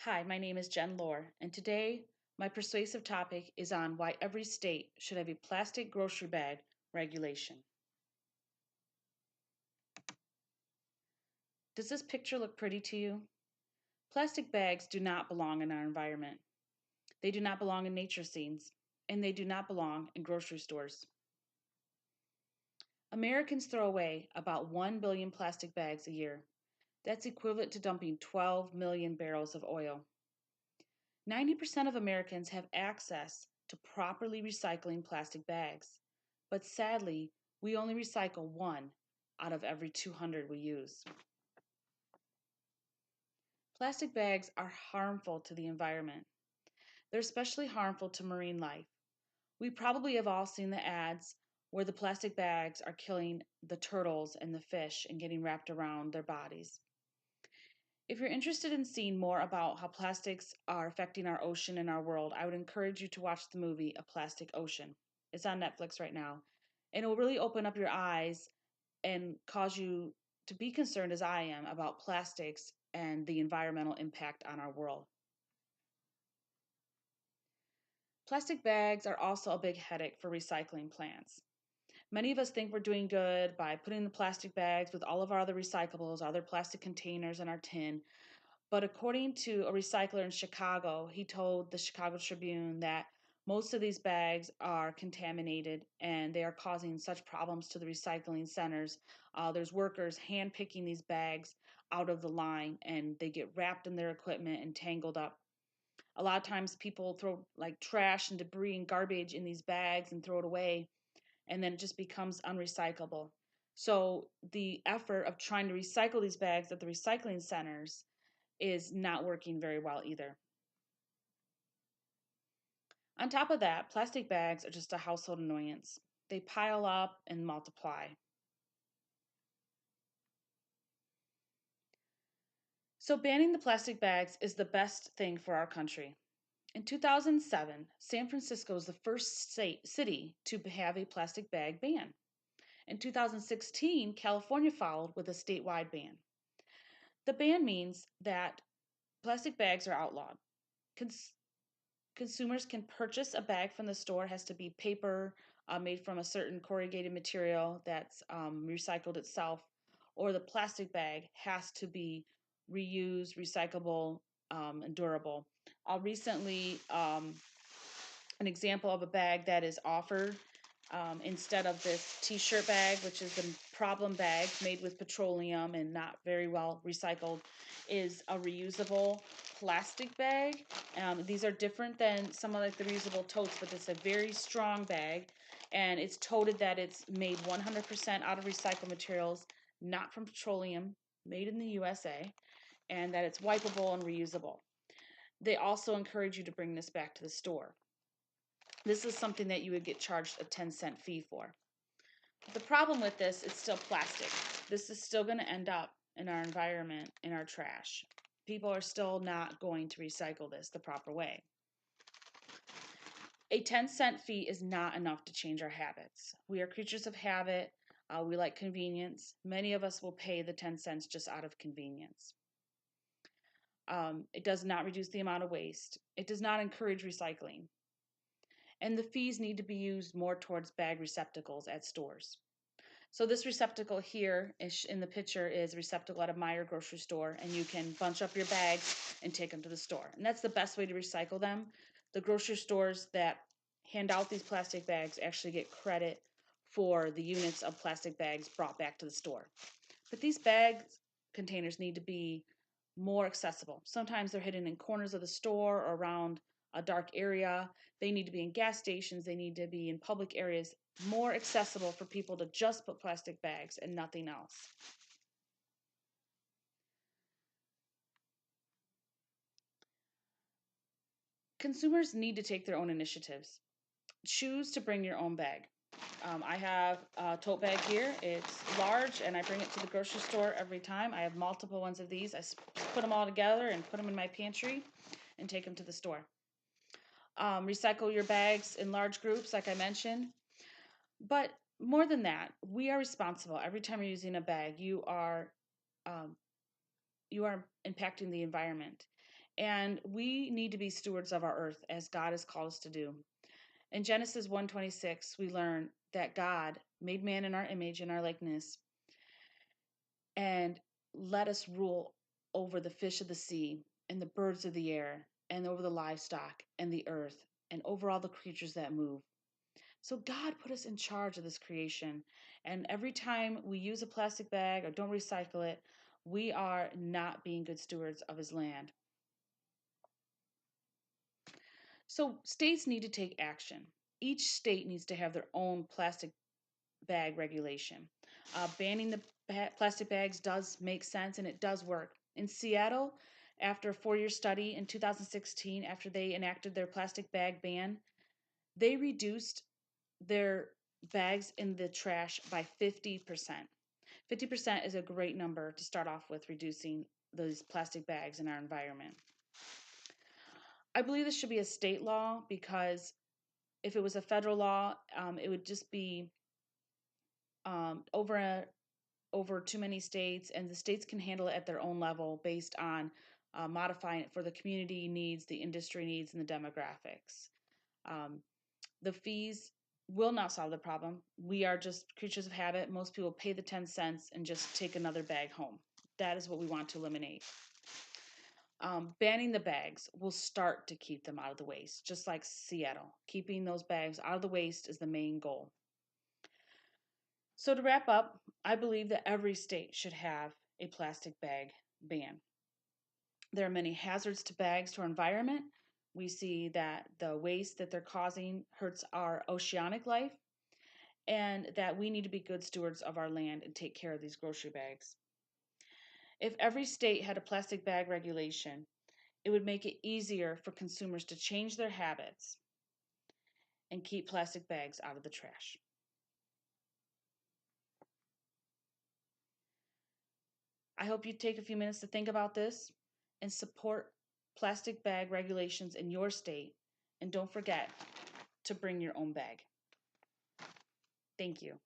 Hi, my name is Jen Lohr, and today my persuasive topic is on why every state should have a plastic grocery bag regulation. Does this picture look pretty to you? Plastic bags do not belong in our environment. They do not belong in nature scenes, and they do not belong in grocery stores. Americans throw away about 1 billion plastic bags a year. That's equivalent to dumping 12 million barrels of oil. 90% of Americans have access to properly recycling plastic bags, but sadly, we only recycle one out of every 200 we use. Plastic bags are harmful to the environment. They're especially harmful to marine life. We probably have all seen the ads where the plastic bags are killing the turtles and the fish and getting wrapped around their bodies. If you're interested in seeing more about how plastics are affecting our ocean and our world, I would encourage you to watch the movie A Plastic Ocean. It's on Netflix right now. And it will really open up your eyes and cause you to be concerned, as I am, about plastics and the environmental impact on our world. Plastic bags are also a big headache for recycling plants. Many of us think we're doing good by putting the plastic bags with all of our other recyclables, other plastic containers in our tin. But according to a recycler in Chicago, he told the Chicago Tribune that most of these bags are contaminated and they are causing such problems to the recycling centers. There's workers hand picking these bags out of the line and they get wrapped in their equipment and tangled up. A lot of times people throw like trash and debris and garbage in these bags and throw it away, and then it just becomes unrecyclable. So the effort of trying to recycle these bags at the recycling centers is not working very well either. On top of that, plastic bags are just a household annoyance. They pile up and multiply. So banning the plastic bags is the best thing for our country. In 2007, San Francisco was the first city to have a plastic bag ban. In 2016, California followed with a statewide ban. The ban means that plastic bags are outlawed. Consumers can purchase a bag from the store. It has to be paper made from a certain corrugated material that's recycled itself, or the plastic bag has to be reused, recyclable, and durable. Recently, an example of a bag that is offered instead of this t-shirt bag, which is the problem bag made with petroleum and not very well recycled, is a reusable plastic bag. These are different than some of like the reusable totes, but it's a very strong bag, and it's toted that it's made 100% out of recycled materials, not from petroleum, made in the USA, and that it's wipeable and reusable. They also encourage you to bring this back to the store. This is something that you would get charged a 10-cent fee for. The problem with this, it's still plastic. This is still going to end up in our environment, in our trash. People are still not going to recycle this the proper way. A 10-cent fee is not enough to change our habits. We are creatures of habit. We like convenience. Many of us will pay the 10 cents just out of convenience. It does not reduce the amount of waste. It does not encourage recycling. And the fees need to be used more towards bag receptacles at stores. So this receptacle here in the picture is a receptacle at a Meijer grocery store, and you can bunch up your bags and take them to the store. And that's the best way to recycle them. The grocery stores that hand out these plastic bags actually get credit for the units of plastic bags brought back to the store. But these bag containers need to be more accessible. Sometimes they're hidden in corners of the store or around a dark area. They need to be in gas stations. They need to be in public areas, more accessible for people to just put plastic bags and nothing else. Consumers need to take their own initiatives. Choose to bring your own bag. I have a tote bag here. It's large, and I bring it to the grocery store every time. I have multiple ones of these. I put them all together and put them in my pantry and take them to the store. Recycle your bags in large groups, like I mentioned. But more than that, we are responsible. Every time you're using a bag, you are impacting the environment. And we need to be stewards of our earth as God has called us to do. In Genesis 1:26, we learn that God made man in our image and our likeness and let us rule over the fish of the sea and the birds of the air and over the livestock and the earth and over all the creatures that move. So God put us in charge of this creation. And every time we use a plastic bag or don't recycle it, we are not being good stewards of his land. So states need to take action. Each state needs to have their own plastic bag regulation. Banning the plastic bags does make sense and it does work. In Seattle, after a 4-year study in 2016, after they enacted their plastic bag ban, they reduced their bags in the trash by 50%. 50% is a great number to start off with reducing those plastic bags in our environment. I believe this should be a state law because if it was a federal law, it would just be over too many states, and the states can handle it at their own level based on modifying it for the community needs, the industry needs, and the demographics. Um, the fees will not solve the problem. We are just creatures of habit. Most people pay the 10 cents and just take another bag home. That is what we want to eliminate. Banning the bags will start to keep them out of the waste, just like Seattle. Keeping those bags out of the waste is the main goal. So, to wrap up, I believe that every state should have a plastic bag ban. There are many hazards to bags to our environment. We see that the waste that they're causing hurts our oceanic life, and that we need to be good stewards of our land and take care of these grocery bags. If every state had a plastic bag regulation, it would make it easier for consumers to change their habits and keep plastic bags out of the trash. I hope you take a few minutes to think about this and support plastic bag regulations in your state. And don't forget to bring your own bag. Thank you.